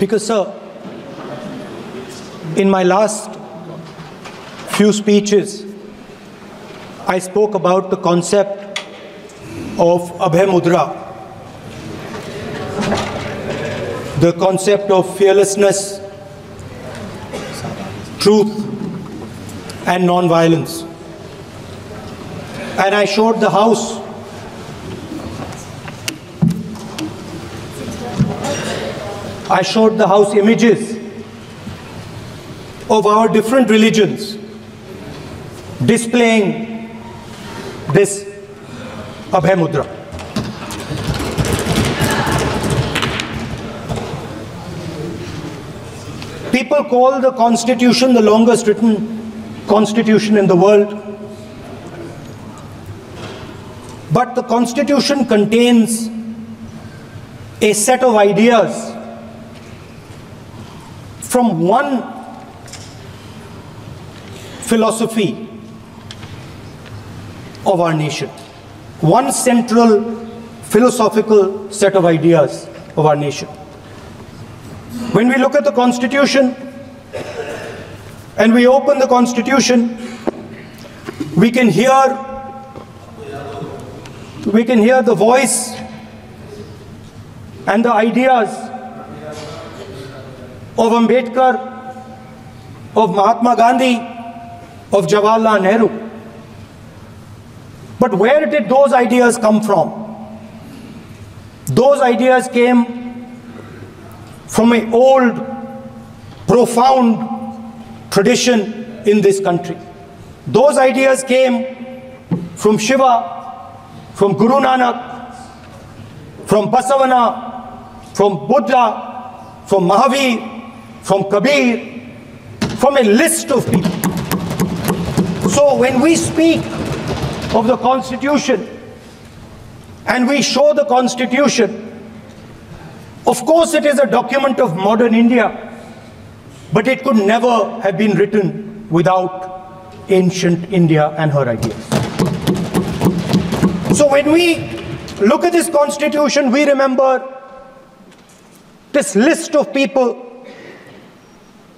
Because, sir, in my last few speeches, I spoke about the concept of Abhay Mudra, the concept of fearlessness, truth, and non-violence. And I showed the House images of our different religions displaying this Abhay Mudra. People call the Constitution the longest written constitution in the world. But the Constitution contains a set of ideas from one philosophy of our nation, one central philosophical set of ideas of our nation. When we look at the Constitution and we open the Constitution, we can hear the voice and the ideas of Ambedkar, of Mahatma Gandhi, of Jawaharlal Nehru. But where did those ideas come from? Those ideas came from an old, profound tradition in this country. Those ideas came from Shiva, from Guru Nanak, from Basavana, from Buddha, from Mahavir, from Kabir, from a list of people. So when we speak of the Constitution and we show the Constitution, of course it is a document of modern India, but it could never have been written without ancient India and her ideas. So when we look at this Constitution, we remember this list of people,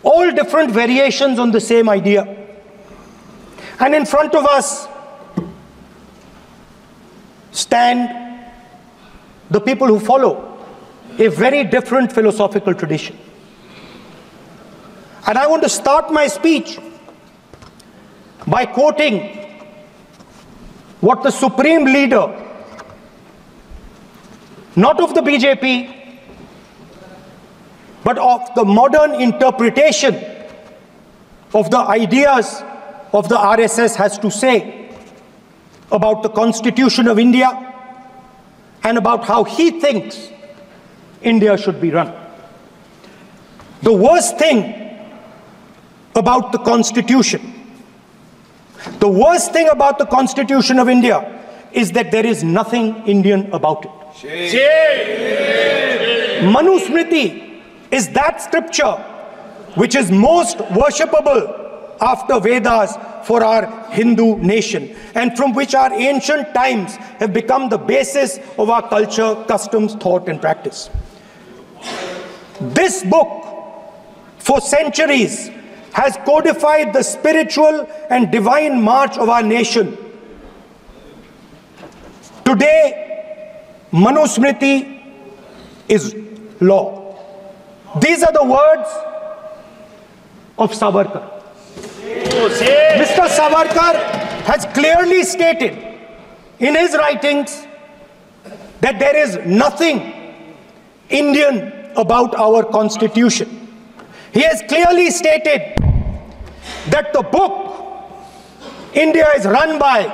all different variations on the same idea. And in front of us stand the people who follow a very different philosophical tradition. And I want to start my speech by quoting what the supreme leader, not of the BJP, but of the modern interpretation of the ideas of the RSS has to say about the Constitution of India and about how he thinks India should be run. The worst thing about the Constitution, the worst thing about the Constitution of India is that there is nothing Indian about it. Manusmriti is that scripture which is most worshipable after Vedas for our Hindu nation, and from which our ancient times have become the basis of our culture, customs, thought, and practice. This book, for centuries, has codified the spiritual and divine march of our nation. Today, Manusmriti is law. These are the words of Savarkar. Mr. Savarkar has clearly stated in his writings that there is nothing Indian about our Constitution. He has clearly stated that the book India is run by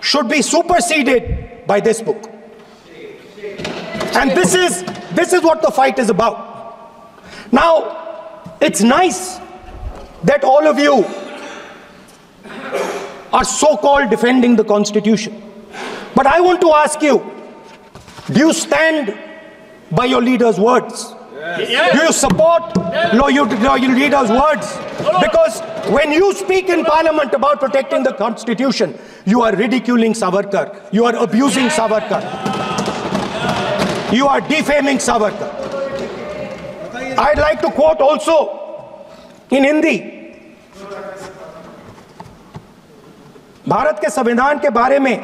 should be superseded by this book. And this is what the fight is about. Now, it's nice that all of you are so-called defending the Constitution. But I want to ask you, do you stand by your leader's words? Yes. Do you support your leader's words? Because when you speak in Parliament about protecting the Constitution, you are ridiculing Savarkar. You are abusing Savarkar. You are defaming Savarkar. I'd like to quote also in Hindi. Bharat के संविधान के बारे में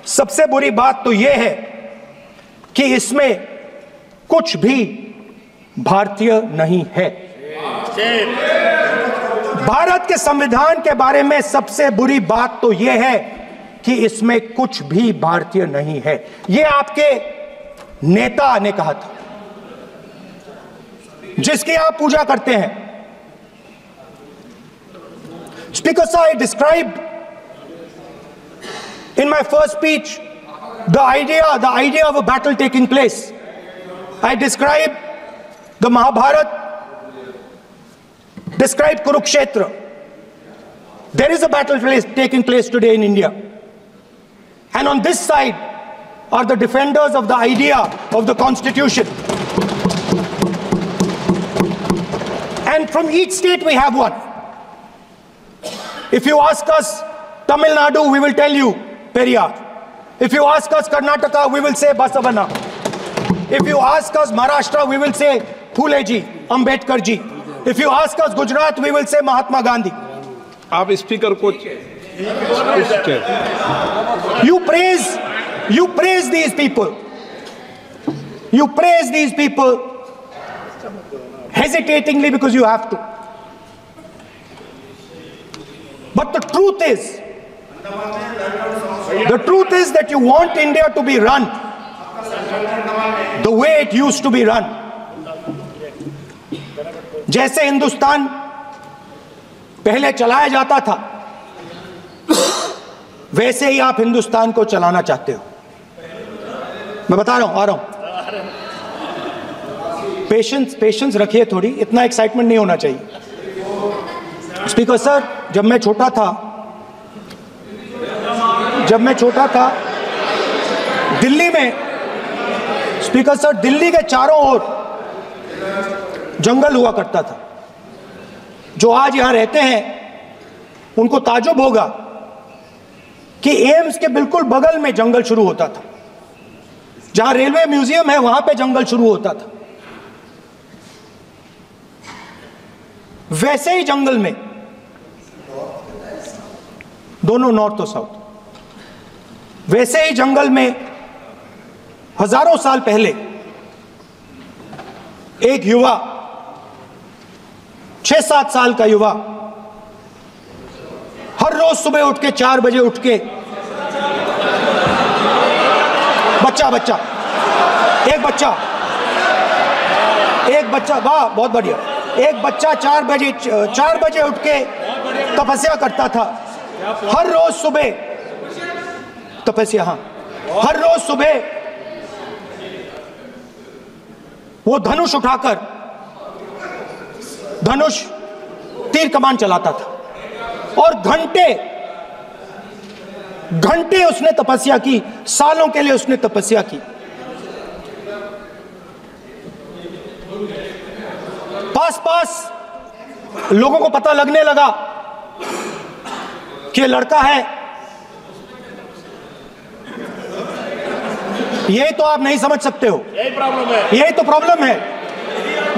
सबसे बुरी बात तो यह है कि इसमें कुछ भी भारतीय नहीं है। भारत के संविधान के बारे में सबसे बुरी बात तो यह है कि इसमें कुछ भी भारतीय नहीं है। यह आपके नेता ने कहा था, जिसकी आप पूजा करते हैं। Speaker sir, I described in my first speech the idea of a battle taking place. I described the Mahabharata, described Kurukshetra. There is a battle taking place today in India. And on this side are the defenders of the idea of the Constitution. And from each state we have one. If you ask us Tamil Nadu, we will tell you Periyar. If you ask us Karnataka, we will say Basavana. If you ask us Maharashtra, we will say Phule ji, Ambedkar ji. If you ask us Gujarat, we will say Mahatma Gandhi. आप speaker को You praise these people. You praise these people hesitatingly because you have to. But the truth is that you want India to be run the way it used to be run. जैसे हिंदुस्तान पहले चलाया जाता था, वैसे ही आप हिंदुस्तान को चलाना चाहते हो। मैं बता रहा हूं, आ रहा हूं। पेशेंस रखिए थोड़ी, इतना एक्साइटमेंट नहीं होना चाहिए। स्पीकर सर, जब मैं छोटा था दिल्ली में, स्पीकर सर, दिल्ली के चारों ओर जंगल हुआ करता था। जो आज यहां रहते हैं उनको ताजुब होगा कि एम्स के बिल्कुल बगल में जंगल शुरू होता था। जहां रेलवे म्यूजियम है वहां पे जंगल शुरू होता था। वैसे ही जंगल में, दोनों नॉर्थ और साउथ, वैसे ही जंगल में हजारों साल पहले एक युवा, 6-7 साल का युवा, हर रोज सुबह उठ के 4 बजे उठ के एक बच्चा, वाह बहुत बढ़िया, एक बच्चा 4 बजे उठ के तपस्या करता था। हर रोज सुबह तपस्या, हाँ, हर रोज सुबह वो धनुष उठाकर तीर कमान चलाता था और घंटे उसने तपस्या की, सालों के लिए उसने तपस्या की। पास लोगों को पता लगने लगा कि लड़का है। यही तो आप नहीं समझ सकते हो, यही तो प्रॉब्लम है।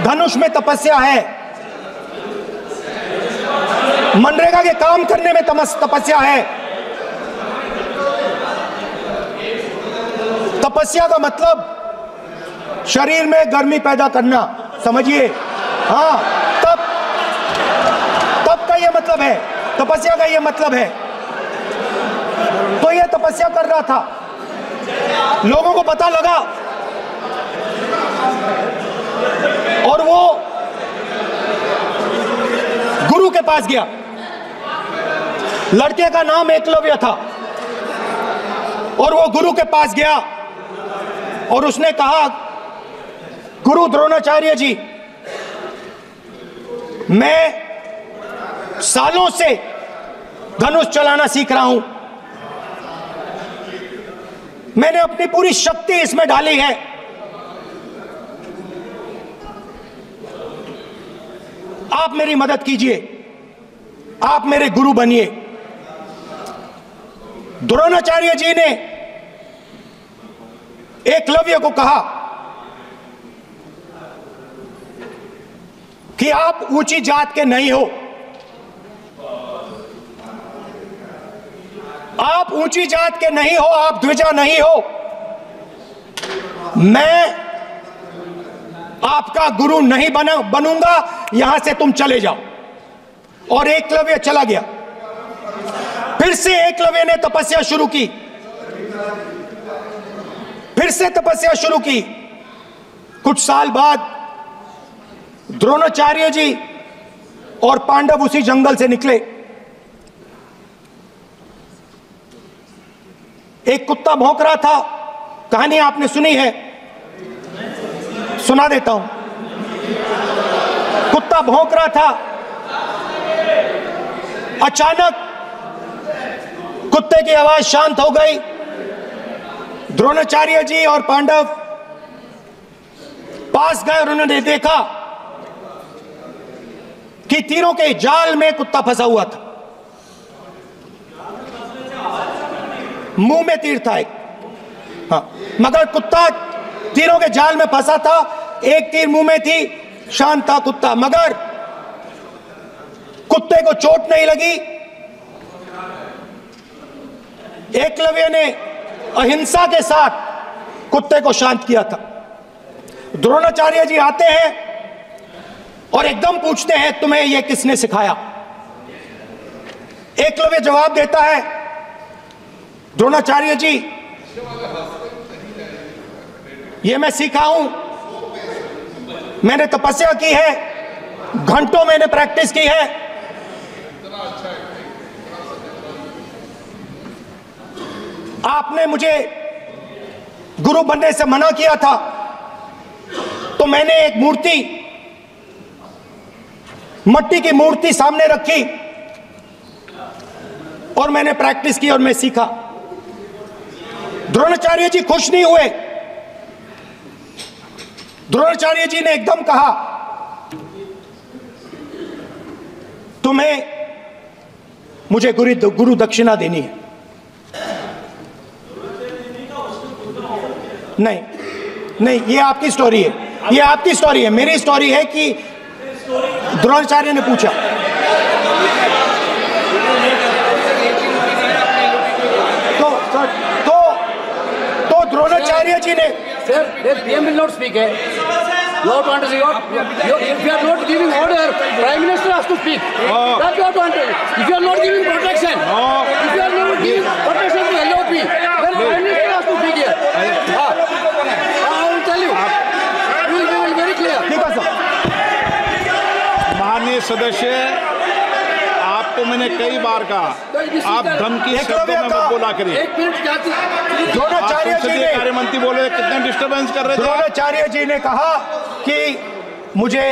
धनुष में तपस्या है, मनरेगा के काम करने में तपस्या है। तपस्या का मतलब शरीर में गर्मी पैदा करना, समझिए। हाँ, तब का ये मतलब है, तपस्या का ये मतलब है। तो ये तपस्या कर रहा था, लोगों को पता लगा और वो गुरु के पास गया। लड़के का नाम एकलव्य था और वो गुरु के पास गया और उसने कहा, गुरु द्रोणाचार्य जी, मैं सालों से धनुष चलाना सीख रहा हूं, मैंने अपनी पूरी शक्ति इसमें डाली है। आप मेरी मदद कीजिए, आप मेरे गुरु बनिए। द्रोणाचार्य जी ने एकलव्य को कहा, कि आप ऊंची जात के नहीं हो, आप ऊंची जात के नहीं हो, आप द्विजा नहीं हो। मैं आपका गुरु नहीं बनूंगा, यहां से तुम चले जाओ। और एकलव्य चला गया। फिर से एकलव्य ने तपस्या शुरू की, फिर से तपस्या शुरू की। कुछ साल बाद द्रोणाचार्य जी और पांडव उसी जंगल से निकले। एक कुत्ता भौंक रहा था, कहानी आपने सुनी है, सुना देता हूं। कुत्ता भौंक रहा था, अचानक कुत्ते की आवाज शांत हो गई। द्रोणाचार्य जी और पांडव पास गए और उन्होंने देखा कि तीरों के जाल में कुत्ता फंसा हुआ था। मुंह में तीर था एक, हाँ, मगर कुत्ता तीरों के जाल में फंसा था। एक तीर मुंह में थी, शांत था कुत्ता, मगर कुत्ते को चोट नहीं लगी। एकलव्य ने अहिंसा के साथ कुत्ते को शांत किया था। द्रोणाचार्य जी आते हैं और एकदम पूछते हैं, तुम्हें यह किसने सिखाया? एकलव्य जवाब देता है, द्रोणाचार्य जी, यह मैं सीखा हूं, मैंने तपस्या की है, घंटों मैंने प्रैक्टिस की है। आपने मुझे गुरु बनने से मना किया था, तो मैंने एक मूर्ति, मट्टी की मूर्ति सामने रखी और मैंने प्रैक्टिस की और मैं सीखा। द्रोणाचार्य जी खुश नहीं हुए। द्रोणाचार्य जी ने एकदम कहा, तुम्हें मुझे गुरु दक्षिणा देनी है। नहीं नहीं, ये आपकी स्टोरी है, ये आपकी स्टोरी है। मेरी स्टोरी है कि द्रोणाचार्य ने पूछा। तो द्रोणाचार्य जी ने, Sir, the PM will not speak. You have to understand. If you are not giving order, Prime Minister has to speak. That you have to understand. If you are not giving protection, if you are not giving protection to LOP, then Prime Minister has to speak here. I will tell you. We will be very clear. ठीक है sir. माननीय सदस्य, आपको मैंने कई बार कहा, आप धमकी शब्दों में मत बोला करिए। एक मिनट द्रोणाचार्य जी ने, कार्य मंत्री बोले, कितने डिस्टर्बेंस कर रहे थे। द्रोणाचार्य जी ने कहा कि मुझे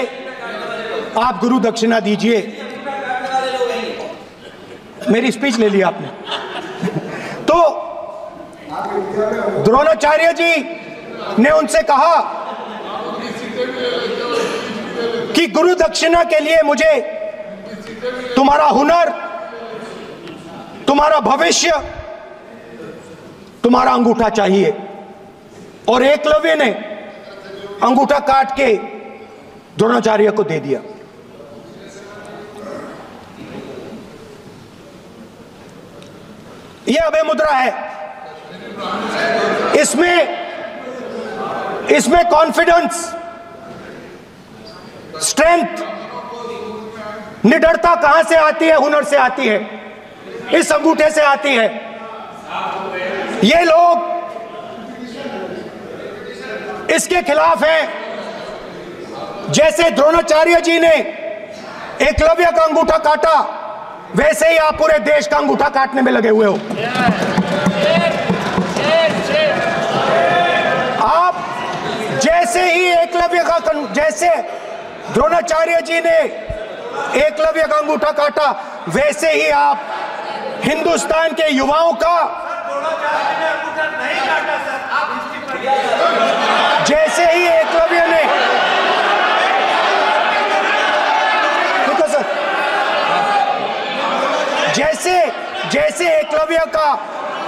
आप गुरु दक्षिणा दीजिए। मेरी स्पीच ले ली आपने। तो द्रोणाचार्य जी ने उनसे कहा कि गुरु दक्षिणा के लिए मुझे तुम्हारा हुनर, तुम्हारा भविष्य, तुम्हारा अंगूठा चाहिए। और एकलव्य ने अंगूठा काट के द्रोणाचार्य को दे दिया। यह अभय मुद्रा है। इसमें कॉन्फिडेंस, स्ट्रेंथ, निडरता कहां से आती है? हुनर से आती है, इस अंगूठे से आती है। ये लोग इसके खिलाफ हैं। जैसे द्रोणाचार्य जी ने एकलव्य का अंगूठा काटा, वैसे ही आप पूरे देश का अंगूठा काटने में लगे हुए हो। आप जैसे ही एकलव्य का, जैसे द्रोणाचार्य जी ने एकलव्य का अंगूठा काटा, वैसे ही आप हिंदुस्तान के युवाओं का, जैसे ही एकलव्य ने, देखो सर, जैसे एकलव्य का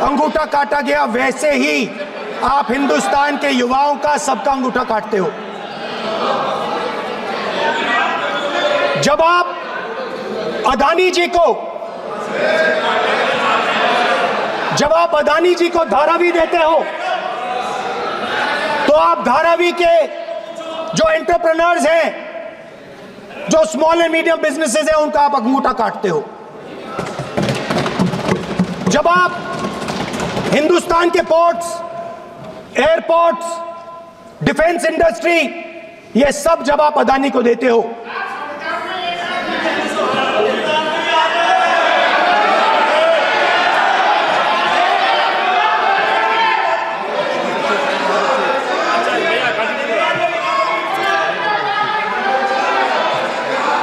अंगूठा काटा गया, वैसे ही आप हिंदुस्तान के युवाओं का, सबका अंगूठा काटते हो। जब आप अदानी जी को धारावी देते हो, तो आप धारावी के जो एंटरप्रेन्योर्स हैं, जो स्मॉल एंड मीडियम बिजनेसेस हैं, उनका आप अंगूठा काटते हो। जब आप हिंदुस्तान के पोर्ट्स, एयरपोर्ट्स, डिफेंस इंडस्ट्री, ये सब जब आप अदानी को देते हो,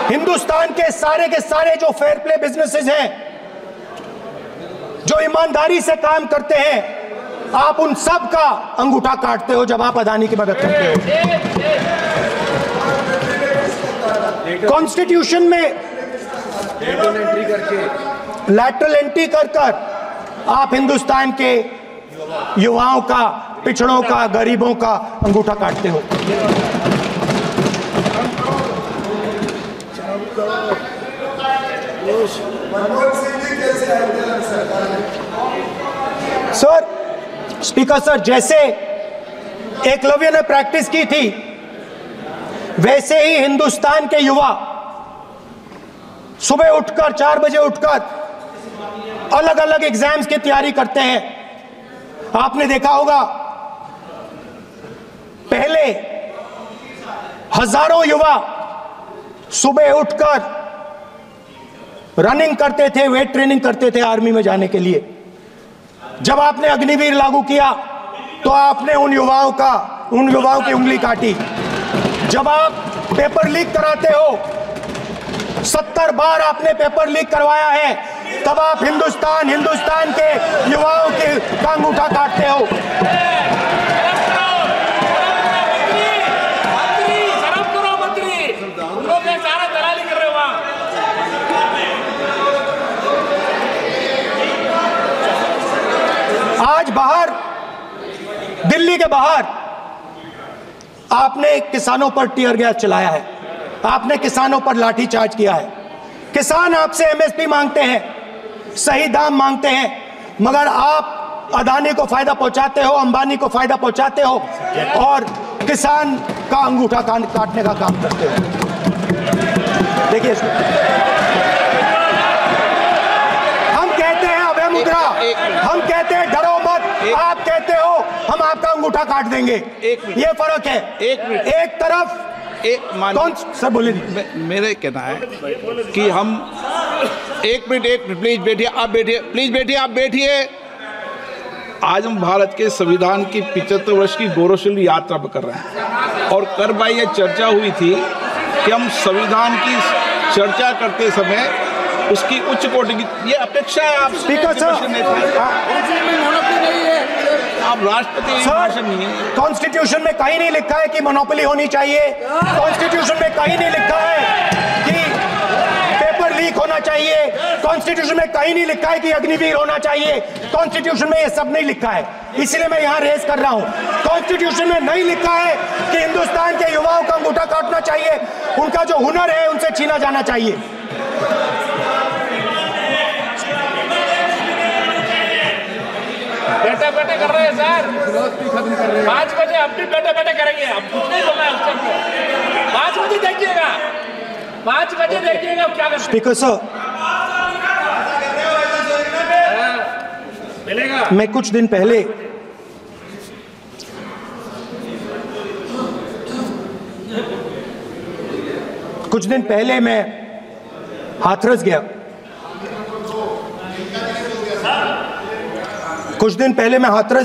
हिंदुस्तान के सारे जो फेयर प्ले बिजनेसेस हैं, जो ईमानदारी से काम करते हैं, आप उन सब का अंगूठा काटते हो जब आप अदानी की मदद करते हो। कॉन्स्टिट्यूशन में लैटरल एंट्री कर आप हिंदुस्तान के युवाओं का, पिछड़ों का, गरीबों का अंगूठा काटते हो। सर, स्पीकर सर, जैसे एकलव्य ने प्रैक्टिस की थी, वैसे ही हिंदुस्तान के युवा सुबह उठकर 4 बजे उठकर अलग अलग एग्जाम्स की तैयारी करते हैं। आपने देखा होगा, पहले हजारों युवा सुबह उठकर रनिंग करते थे, वेट ट्रेनिंग करते थे आर्मी में जाने के लिए। जब आपने अग्निवीर लागू किया तो आपने उन युवाओं की उंगली काटी। जब आप पेपर लीक कराते हो, 70 बार आपने पेपर लीक करवाया है, तब आप हिंदुस्तान के युवाओं के अंगूठा काटते हो। आज बाहर, दिल्ली के बाहर आपने किसानों पर टीयर गैस चलाया है, आपने किसानों पर लाठीचार्ज किया है। किसान आपसे एमएसपी मांगते हैं, सही दाम मांगते हैं, मगर आप अदानी को फायदा पहुंचाते हो, अंबानी को फायदा पहुंचाते हो और किसान का अंगूठा काटने का काम करते हो। देखिए, हम कहते हैं अभय मुद्रा, हम कहते हैं डरो मत, आप कहते हो हम आपका अंगूठा काट देंगे। ये फर्क है। एक तरफ कौन सर बोलिए। मेरे कहना है कि हम एक मिनट प्लीज बैठिए, आप बैठिए, प्लीज बैठिए, आप बैठिए। आज हम भारत के संविधान की 75 वर्ष की गौरवशाली यात्रा पर कर रहे हैं और कर भाई ये चर्चा हुई थी कि हम संविधान की चर्चा करते समय उसकी उच्च कोटि की ये अपेक्षा है। आप स्पीकर सर, आप राष्ट्रपति भाषण नहीं है। कॉन्स्टिट्यूशन में कहीं नहीं लिखा है कि मोनोपोली होनी चाहिए। कॉन्स्टिट्यूशन में कहीं नहीं लिखा है कि पेपर लीक होना चाहिए। कॉन्स्टिट्यूशन में कहीं नहीं लिखा है कि अग्निवीर होना चाहिए। कॉन्स्टिट्यूशन में ये सब नहीं लिखा है, इसलिए मैं यहाँ रेस कर रहा हूँ। कॉन्स्टिट्यूशन में नहीं लिखा है कि हिंदुस्तान के युवाओं का अंगूठा काटना चाहिए, उनका जो हुनर है उनसे छीना जाना चाहिए। बैठे बैठे कर रहे हैं सर, 5 बजे अब भी बैठे बैठे करेंगे। अब कुछ नहीं बोलना है उस टाइम को। 5 बजे देखिएगा, 5 बजे देखिएगा क्या करते हैं। स्पीकर सर, मिलेगा। मैं कुछ दिन पहले मैं हाथरस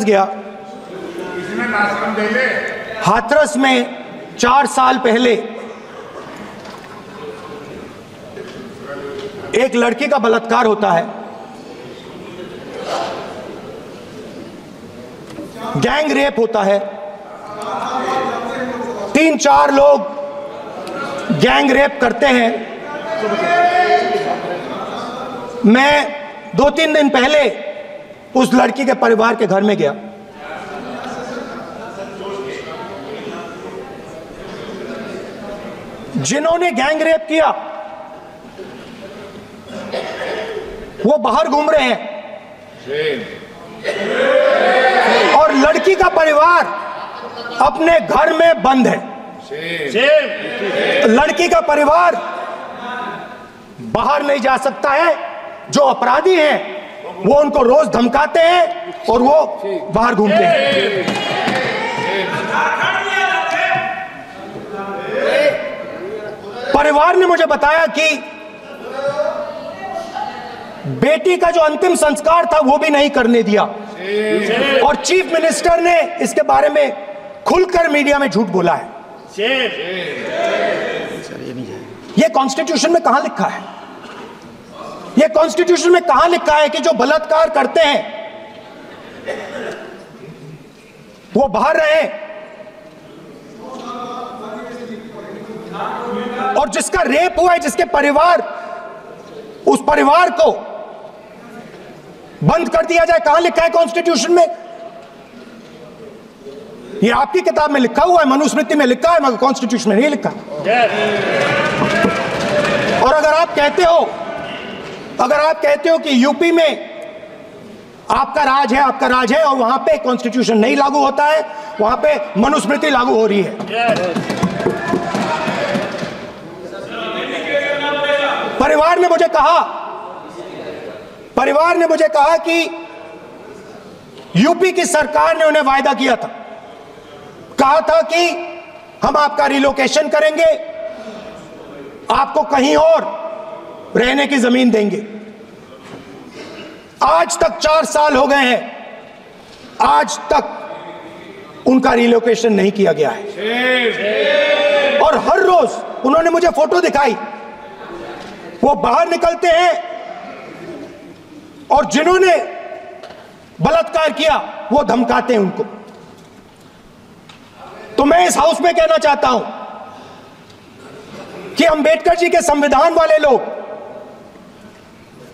गया। हाथरस में 4 साल पहले एक लड़की का बलात्कार होता है। गैंग रेप होता है। 3-4 लोग गैंग रेप करते हैं। मैं 2-3 दिन पहले उस लड़की के परिवार के घर में गया। जिन्होंने गैंग रेप किया वो बाहर घूम रहे हैं, और लड़की का परिवार अपने घर में बंद है। लड़की का परिवार बाहर नहीं जा सकता है। जो अपराधी हैं वो उनको रोज धमकाते हैं और वो बाहर घूमते हैं। परिवार ने मुझे बताया कि बेटी का जो अंतिम संस्कार था वो भी नहीं करने दिया, और चीफ मिनिस्टर ने इसके बारे में खुलकर मीडिया में झूठ बोला है। ये कॉन्स्टिट्यूशन में कहां लिखा है? ये कॉन्स्टिट्यूशन में कहां लिखा है कि जो बलात्कार करते हैं वो बाहर रहे, और जिसका रेप हुआ है, जिसके परिवार, उस परिवार को बंद कर दिया जाए? कहां लिखा है कॉन्स्टिट्यूशन में? ये आपकी किताब में लिखा हुआ है, मनुस्मृति में लिखा है, मगर कॉन्स्टिट्यूशन में नहीं लिखा। और अगर आप कहते हो कि यूपी में आपका राज है, और वहां पे कॉन्स्टिट्यूशन नहीं लागू होता है, वहां पे मनुस्मृति लागू हो रही है। परिवार ने मुझे कहा कि यूपी की सरकार ने उन्हें वायदा किया था, कहा था कि हम आपका रिलोकेशन करेंगे, आपको कहीं और रहने की जमीन देंगे। आज तक 4 साल हो गए हैं, आज तक उनका रिलोकेशन नहीं किया गया है। और हर रोज उन्होंने मुझे फोटो दिखाई, वो बाहर निकलते हैं और जिन्होंने बलात्कार किया वो धमकाते हैं उनको। तो मैं इस हाउस में कहना चाहता हूं कि अंबेडकर जी के संविधान वाले लोग,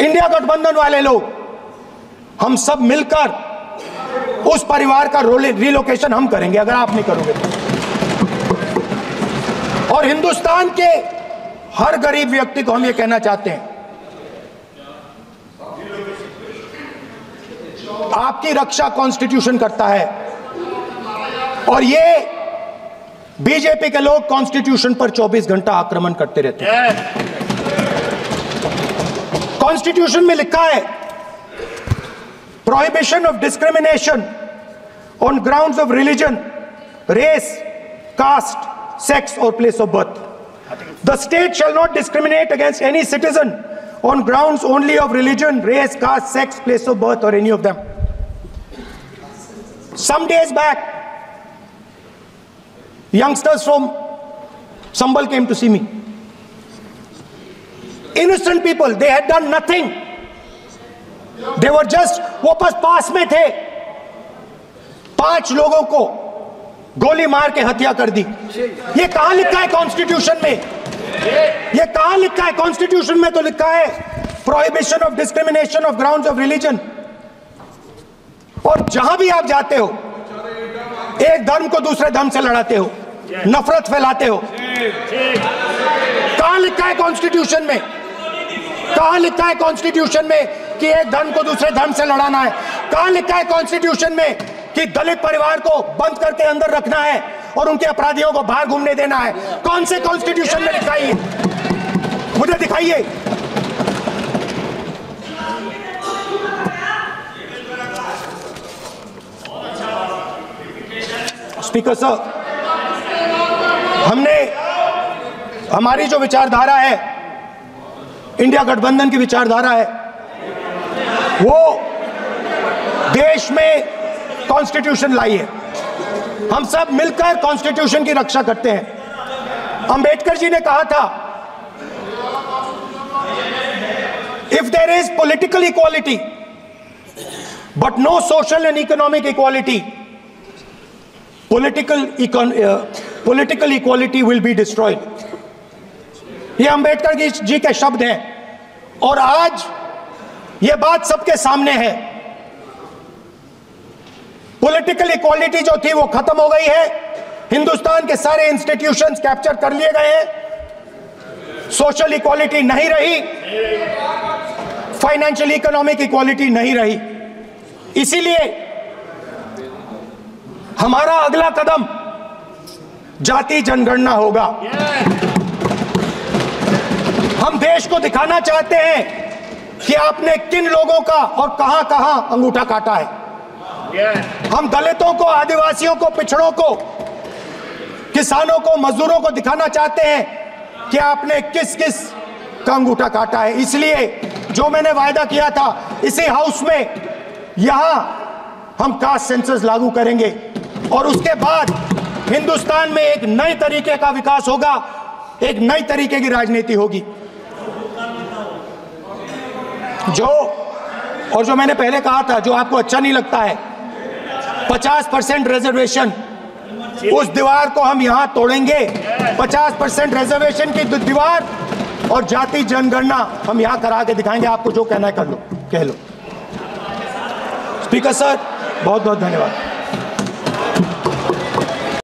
इंडिया गठबंधन वाले लोग, हम सब मिलकर उस परिवार का रिलोकेशन हम करेंगे, अगर आप नहीं करोगे तो। और हिंदुस्तान के हर गरीब व्यक्ति को हम ये कहना चाहते हैं, आपकी रक्षा कॉन्स्टिट्यूशन करता है, और ये बीजेपी के लोग कॉन्स्टिट्यूशन पर 24 घंटा आक्रमण करते रहते हैं। कॉन्स्टिट्यूशन में लिखा है, prohibition of discrimination on grounds of religion, race, caste, sex और place of birth. The state shall not discriminate against any citizen on grounds only of religion, race, caste, sex, place of birth, or any of them. Some days back, youngsters from Sambal came to see me. Innocent people, they had done nothing. They were just, वो बस पास में थे, 5 लोगों को गोली मार के हत्या कर दी। ये कहां लिखा है कॉन्स्टिट्यूशन में? ये कहां लिखा है कॉन्स्टिट्यूशन में? तो लिखा है prohibition of discrimination of grounds of religion. और जहां भी आप जाते हो, एक धर्म को दूसरे धर्म से लड़ाते हो, नफरत फैलाते हो। कहां लिखा है कॉन्स्टिट्यूशन में? कहां लिखा है कॉन्स्टिट्यूशन में कि एक धर्म को दूसरे धर्म से लड़ाना है? कहां लिखा है कॉन्स्टिट्यूशन में कि दलित परिवार को बंद करके अंदर रखना है और उनके अपराधियों को बाहर घूमने देना है? कौन से कॉन्स्टिट्यूशन में लिखा है? मुझे दिखाइए। स्पीकर सर, हमारी जो विचारधारा है, इंडिया गठबंधन की विचारधारा है, वो देश में कॉन्स्टिट्यूशन लाई है। हम सब मिलकर कॉन्स्टिट्यूशन की रक्षा करते हैं। अंबेडकर जी ने कहा था, if there is political equality but no social and economic equality, political equality will be destroyed. ये अंबेडकर जी के शब्द हैं, और आज ये बात सबके सामने है। पॉलिटिकल इक्वालिटी जो थी वो खत्म हो गई है। हिंदुस्तान के सारे इंस्टीट्यूशंस कैप्चर कर लिए गए हैं। सोशल इक्वालिटी नहीं रही। फाइनेंशियल इकोनॉमिक इक्वालिटी नहीं रही। इसीलिए हमारा अगला कदम जाति जनगणना होगा। हम देश को दिखाना चाहते हैं कि आपने किन लोगों का और कहां कहां अंगूठा काटा है। हम दलितों को, आदिवासियों को, पिछड़ों को, किसानों को, मजदूरों को दिखाना चाहते हैं कि आपने किस किस का अंगूठा काटा है। इसलिए जो मैंने वायदा किया था, इसी हाउस में यहां हम कास्ट सेंसस लागू करेंगे और उसके बाद हिंदुस्तान में एक नए तरीके का विकास होगा, एक नई तरीके की राजनीति होगी। जो मैंने पहले कहा था, जो आपको अच्छा नहीं लगता है, 50% रिजर्वेशन, उस दीवार को हम यहां तोड़ेंगे। 50% रिजर्वेशन की दीवार और जाति जनगणना हम यहां करा के दिखाएंगे। आपको जो कहना है कर लो, कह लो। स्पीकर सर, बहुत बहुत धन्यवाद।